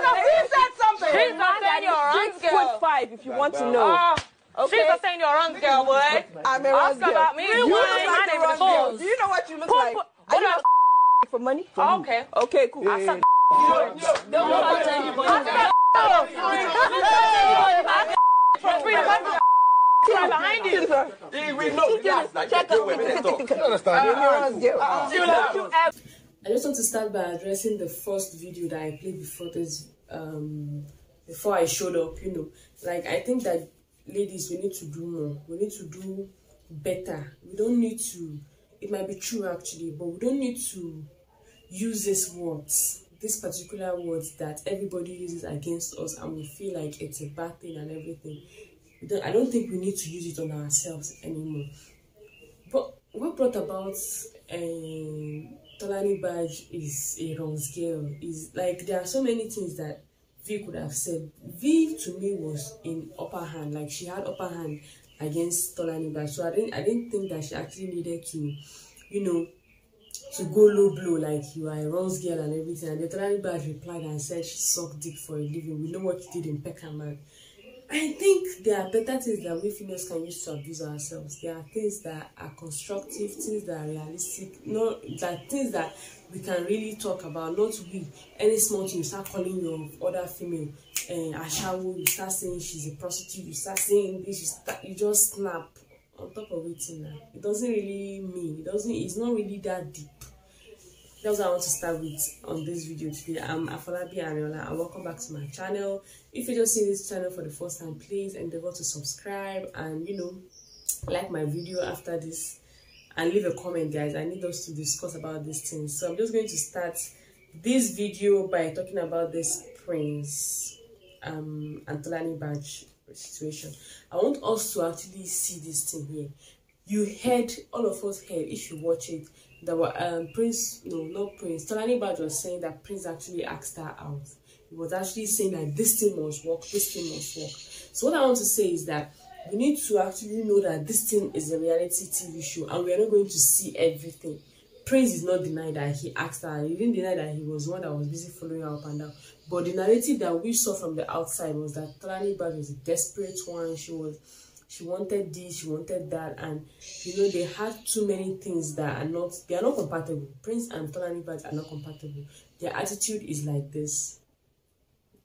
said something. She's not saying you're wrong, girl. 6'5" if you want to know. Okay. She's not saying you're wrong, girl, boy. I'm a wrong girl. About me. You look like a wrong girl. Do you know what you look like? Are you for money? Okay. Okay, cool. Don't touch anybody. Behind you. I just want to start by addressing the first video that I played before this, before I showed up. You know, like, I think that ladies, we need to do more. We need to do better. We don't need to. It might be true actually, but we don't need to use these words, these particular words that everybody uses against us, and we feel like it's a bad thing and everything. I don't think we need to use it on ourselves anymore. But what brought about Tbaj is a wrong girl. Is like, there are so many things that V could have said. V to me was in upper hand, like she had upper hand against Tbaj. So I didn't think that she actually needed to, you know, to go low blow like you are a wrong girl and everything. And the Tbaj replied and said she sucked dick for a living. We know what you did in Peckham. I think there are better things that we females can use to abuse ourselves. There are things that are constructive, things that are realistic, things that we can really talk about. Not we, any small thing, you start calling your other female Ashawo, you start saying she's a prostitute, you start saying this, you just snap on top of it. It doesn't really mean, it's not really that deep. That's what I want to start with on this video today. I'm Afolabi Ariola and welcome back to my channel. If you just see this channel for the first time, please endeavor to subscribe and, you know, like my video after this and leave a comment, guys. I need us to discuss about these things. So I'm just going to start this video by talking about this Prince and Tbaj situation. I want us to actually see this thing here. You heard, all of us heard, if you watch it, that Tbaj was saying that Prince actually asked her out. He was actually saying that this thing must work, this thing must work. So what I want to say is that we need to actually know that this thing is a reality TV show and we are not going to see everything. Prince is not denying that he asked her. He didn't deny that he was the one that was busy following her up and down. But the narrative that we saw from the outside was that Tbaj was a desperate one. She wanted this, she wanted that, and you know, they had too many things that are not compatible. Prince and Tbaj are not compatible. Their attitude is like this.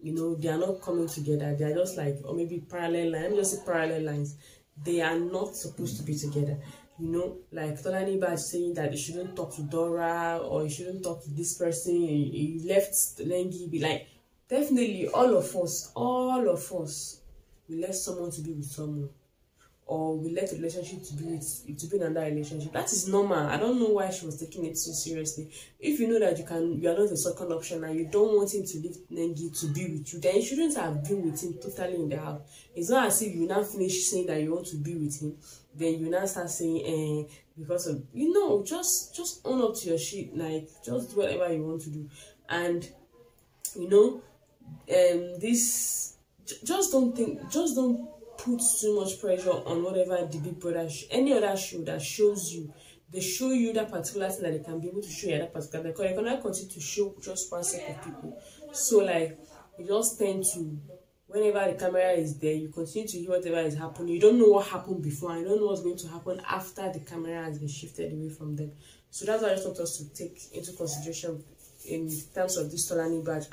You know, they are not coming together. They are just like, or maybe parallel lines. Let me just say parallel lines. They are not supposed to be together. You know, like Tbaj saying that he shouldn't talk to Dora or he shouldn't talk to this person. He left Lengi. Be like, definitely all of us, we left someone to be with someone. Or we let a relationship to be in another relationship. That is normal. I don't know why she was taking it so seriously. If you know that you are not a second option and you don't want him to leave Nengi to be with you, then you shouldn't have been with him totally in the house. It's not as if you now finish saying that you want to be with him, then you now start saying, because of, you know, just own up to your shit, like, just do whatever you want to do. And, you know, just don't put too much pressure on whatever the Big Brother, any other show that shows you, they show you that particular thing that they can be able to show you that particular, because they cannot continue to show just one set of people. So like, you just tend to, whenever the camera is there, you continue to hear whatever is happening. You don't know what happened before, and you don't know what's going to happen after the camera has been shifted away from them. So that's what I just want us to take into consideration in terms of this Tbaj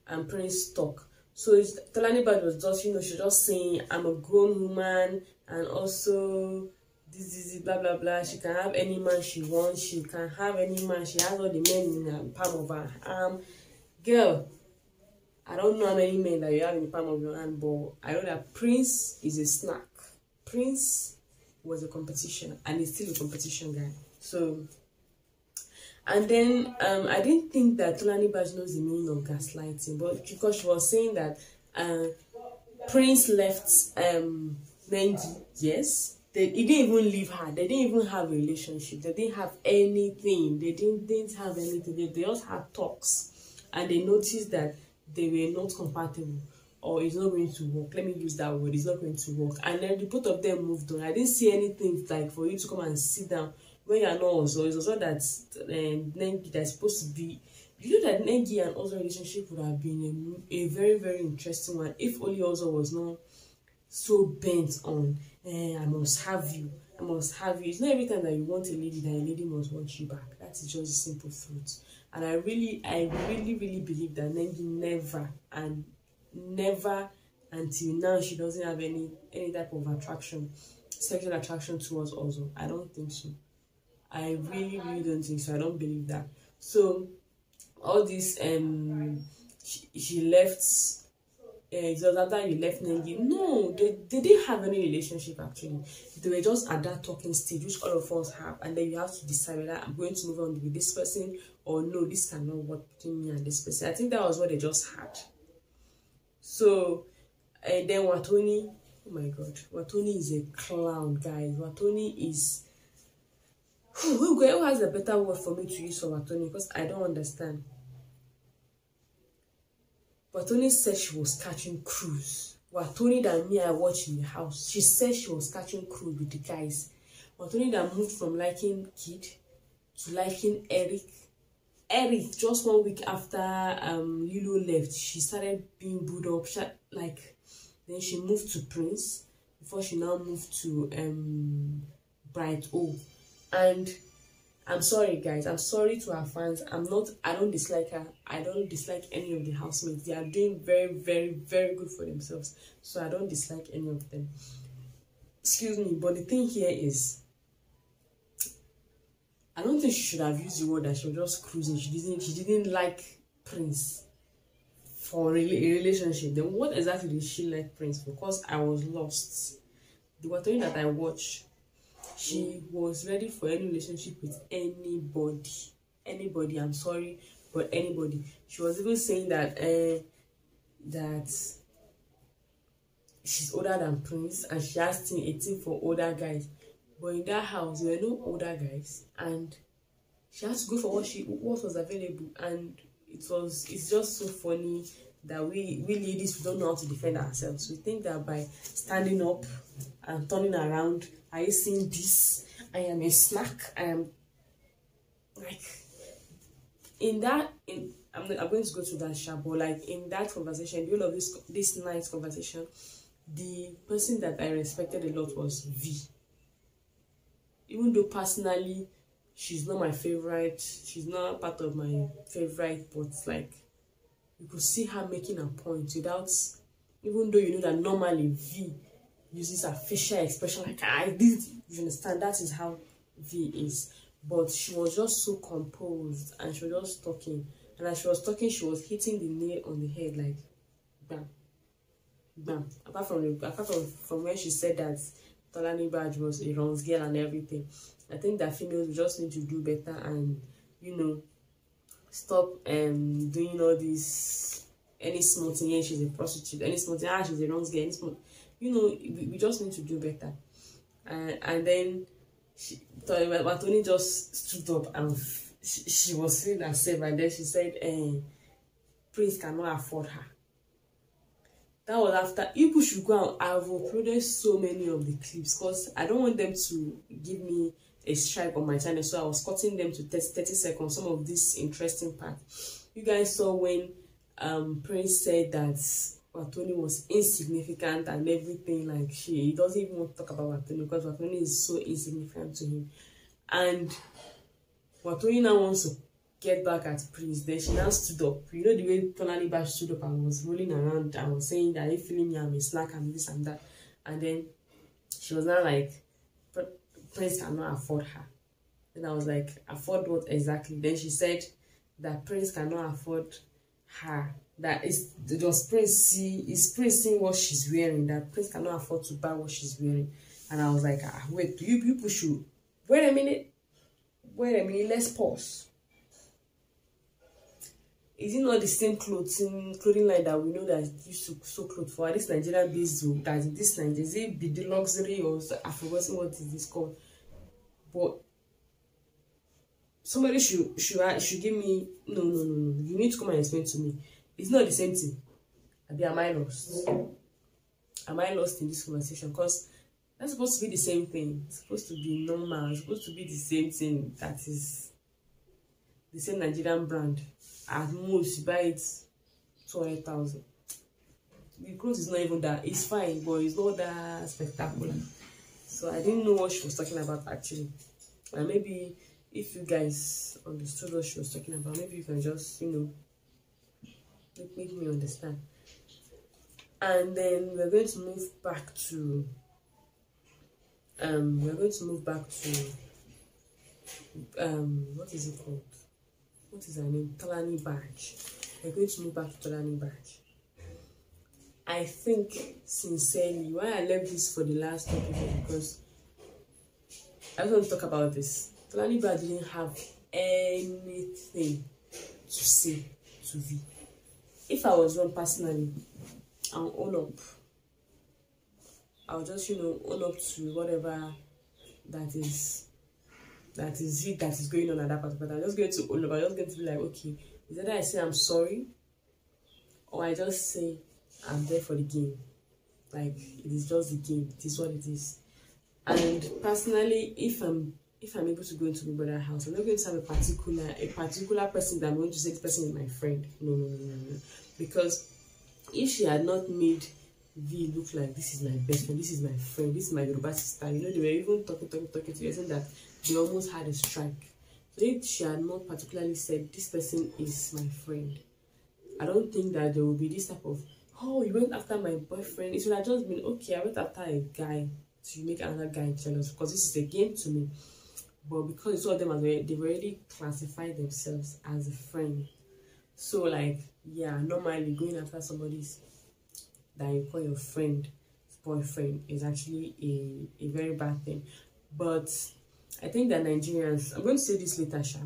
and Prince talk. So Tbaj was just, you know, she's just saying, I'm a grown woman, and also this blah blah blah. She can have any man she wants. She can have any man. She has all the men in the palm of her arm. Girl, I don't know how many men that you have in the palm of your hand, but I know that Prince is a snack. Prince was a competition, and he's still a competition guy. So, and then I didn't think that Tbaj knows the meaning of gaslighting, but because she was saying that Prince left Nengi, yes, he didn't even leave her. They didn't even have a relationship. They didn't have anything. They didn't have anything. They just had talks, and they noticed that they were not compatible, or it's not going to work. Let me use that word. It's not going to work. And then the both of them moved on. I didn't see anything like for you to come and sit down when you're not also. It's also that Nengi that's supposed to be, You know that Nengi and Ozo relationship would have been a very, very interesting one if only Ozo was not so bent on, I must have you, I must have you. It's not every time that you want a lady that a lady must want you back. That is just the simple truth. And I really believe that Nengi never until now she doesn't have any type of attraction, sexual attraction towards Ozo. I don't think so. I really don't think so. I don't believe that. So all this she left, it was after you left Nengi. No, they didn't have any relationship actually. They were just at that talking stage, which all of us have, and then you have to decide whether I'm going to move on with this person or no, this cannot work between me and this person. I think that was what they just had. So and then Wathoni, oh my god, Wathoni is a clown, guys. Wathoni is who has a better word for me to use for Wathoni, because I don't understand. Wathoni said she was catching cruise. Wathoni that me I watched in the house, she said she was catching cruise with the guys. Wathoni that moved from liking Kid to liking Eric. Eric, just 1 week after Lilo left, she started being booed up. Then she moved to Prince before she now moved to Bright O. And I'm sorry, guys. I'm sorry to our fans. I don't dislike her. I don't dislike any of the housemates. They are doing very, very, very good for themselves. So I don't dislike any of them. Excuse me, but the thing here is, I don't think she should have used the word that she was just cruising. She didn't like Prince for a relationship. Then what exactly did she like Prince for? Because I was lost. The Wathoni that I watched, she was ready for any relationship with anybody. Anybody, I'm sorry, but anybody. She was even saying that that she's older than Prince and she has a thing for older guys. But in that house, there were no older guys, and she has to go for what was available. And it's just so funny that we ladies, we don't know how to defend ourselves. We think that by standing up and turning around, are you seeing this? I am a snack. I am like I'm going to go to that shop, but like in that conversation, the whole of this nice conversation, the person that I respected a lot was V. Even though personally she's not my favorite, she's not part of my favorite, but like you could see her making a point without, even though you know that normally V uses a facial expression like I did, you understand, that is how V is. But she was just so composed and she was just talking, and as she was talking, she was hitting the nail on the head, like bam, bam. Apart from when she said that Tbaj was a runs girl and everything, I think that females just need to do better and, you know, stop doing all this. Any small thing, yeah, she's a prostitute. Any small thing, she's a runs girl. Any small, you know, we just need to do better. And then Wathoni just stood up and she was feeling herself, and then she said, Prince cannot afford her. That was after. People should go and I've uploaded so many of the clips because I don't want them to give me a strike on my channel, so I was cutting them to 30 seconds, some of this interesting part. You guys saw when Prince said that Wathoni was insignificant and everything, like he doesn't even want to talk about Wathoni because Wathoni is so insignificant to him. And Wathoni now wants to get back at Prince. Then she now stood up. You know the way Tbaj stood up and was rolling around and was saying that, if feeling me, I'm a snack and this and that. And then she was now like, Prince cannot afford her. Then I was like, afford what exactly? Then she said that Prince cannot afford her. That is Prince seeing what she's wearing, that Prince cannot afford to buy what she's wearing. And I was like, wait, do you people should wait a minute, let's pause. Is it not the same clothing line that we know that used to sew clothes for this Nigerian business? That in this Nigeria, is it be the luxury or I've forgotten what is this called? But somebody should give me no. You need to come and explain to me. It's not the same thing. Am I lost? Am I lost in this conversation? Because that's supposed to be the same thing. It's supposed to be normal. It's supposed to be the same thing. That is the same Nigerian brand. at most you buy it 200,000. The clothes is not even that. It's fine, but it's not that spectacular. So I didn't know what she was talking about actually. And maybe if you guys understood what she was talking about, maybe you can just, you know, make me understand. And then we're going to move back to what is it called? What is her name? Tbaj. We're going to move back to Tbaj. I think sincerely why I left this for the last topic because I just want to talk about this. Tbaj didn't have anything to say to V. If I was one personally, I'll own up. I'll just, you know, own up to whatever that is it that is going on at that point. But I'm just going to own up. I'm just going to be like, okay, is either I say I'm sorry, or I just say I'm there for the game. Like it is just the game. It is what it is. And personally, if I'm able to go into my brother's house, I'm not going to have a particular person that I'm going to say this person is my friend. No. Because if she had not made V look like this is my best friend, this is my friend, this is my Yoruba sister, you know, they were even talking to saying that they almost had a strike. So if she had not particularly said this person is my friend, I don't think that there will be this type of, oh, you went after my boyfriend. It would have just been, okay, I went after a guy to make another guy jealous because this is a game to me. But because two of them they've already classified themselves as a friend. So like, yeah, normally going after somebody's that you call your friend, boyfriend, is actually a very bad thing. But I think that Nigerians, I'm going to say this later, Sha. I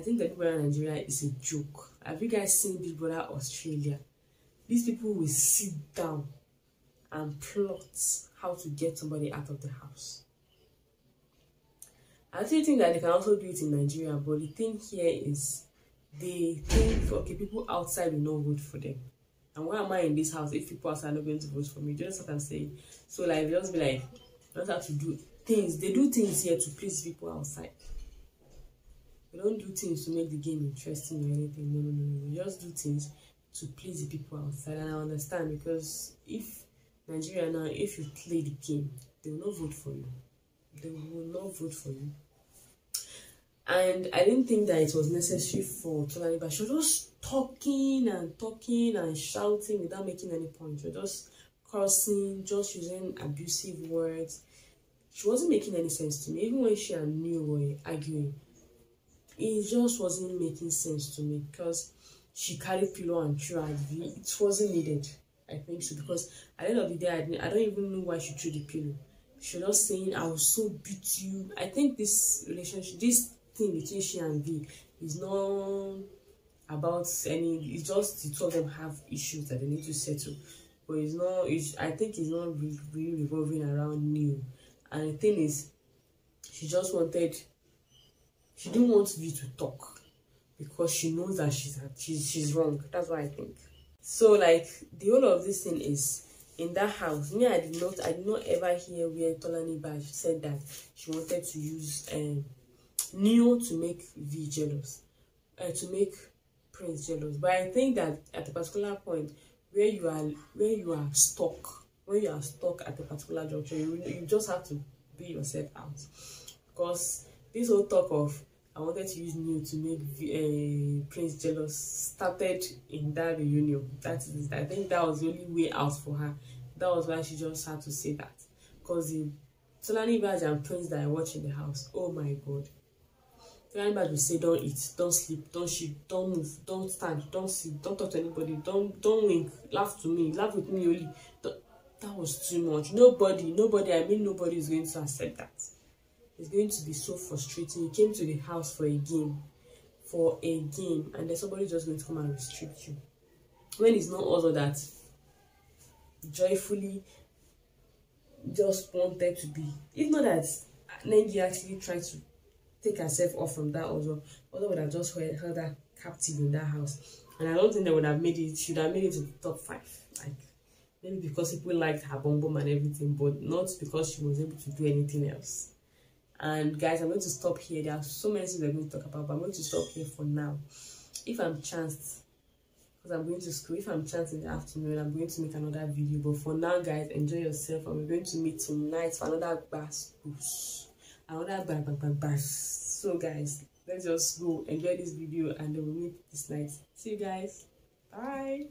think that Big Brother Nigeria is a joke. Have you guys seen Big Brother Australia? These people will sit down and plot how to get somebody out of the house. I actually think that they can also do it in Nigeria, but the thing here is they think, okay, people outside will not vote for them. And why am I in this house if people outside are not going to vote for me? Do you know what I'm saying? So like, they just be like, you don't have to do things. They do things here to please people outside. They don't do things to make the game interesting or anything. No. They just do things to please the people outside. And I understand, because if Nigeria now, if you play the game, they will not vote for you. They will not vote for you. And I didn't think that it was necessary for Tolani, but she was just talking and shouting without making any point. She was just cursing, just using abusive words. She wasn't making any sense to me. Even when she and Neil were arguing, it just wasn't making sense to me, because she carried pillow and threw at V. It wasn't needed, I think so, because at the end of the day, I don't even know why she threw the pillow. She was just saying, I will so beat you. I think this relationship, this thing between she and V is not about any, it's just the two of them have issues that they need to settle. But it's not, I think it's not really revolving around Neil. And the thing is, she didn't want V to talk, because she knows that she's wrong. That's what I think. So like, the whole of this thing is, in that house, me, I did not ever hear where Tbaj said that she wanted to use Neo to make V jealous, to make Prince jealous. But I think that at a particular point where you are stuck at a particular juncture, you just have to be yourself out. Because this whole talk of I wanted to use Neo to make Prince jealous started in that reunion. I think that was the only way out for her. That was why she just had to say that. Because the Tbaj and Prince that I watch in the house, oh my God. Tbaj will say, don't eat, don't sleep, don't shit, don't move, don't stand, don't sit, don't talk to anybody, don't wink, laugh to me, laugh with me only. That was too much. Nobody is going to accept that. It's going to be so frustrating. You came to the house for a game, and then somebody's just going to come and restrict you. When it's not also that joyfully just wanted to be. If not that Nengi actually tried to take herself off from that, also would have just held her captive in that house. And I don't think they would have made it, should have made it to the top 5. Like, maybe because people liked her bomb and everything, but not because she was able to do anything else. And guys, I'm going to stop here. There are so many things we're going to talk about, but I'm going to stop here for now. if I'm chanced, because I'm going to school, if I'm chanced in the afternoon, I'm going to make another video. But for now, guys, enjoy yourself, and we're going to meet tonight for another gbas. Another gbas. So guys, let's just go enjoy this video, and then we'll meet this night. See you guys. Bye.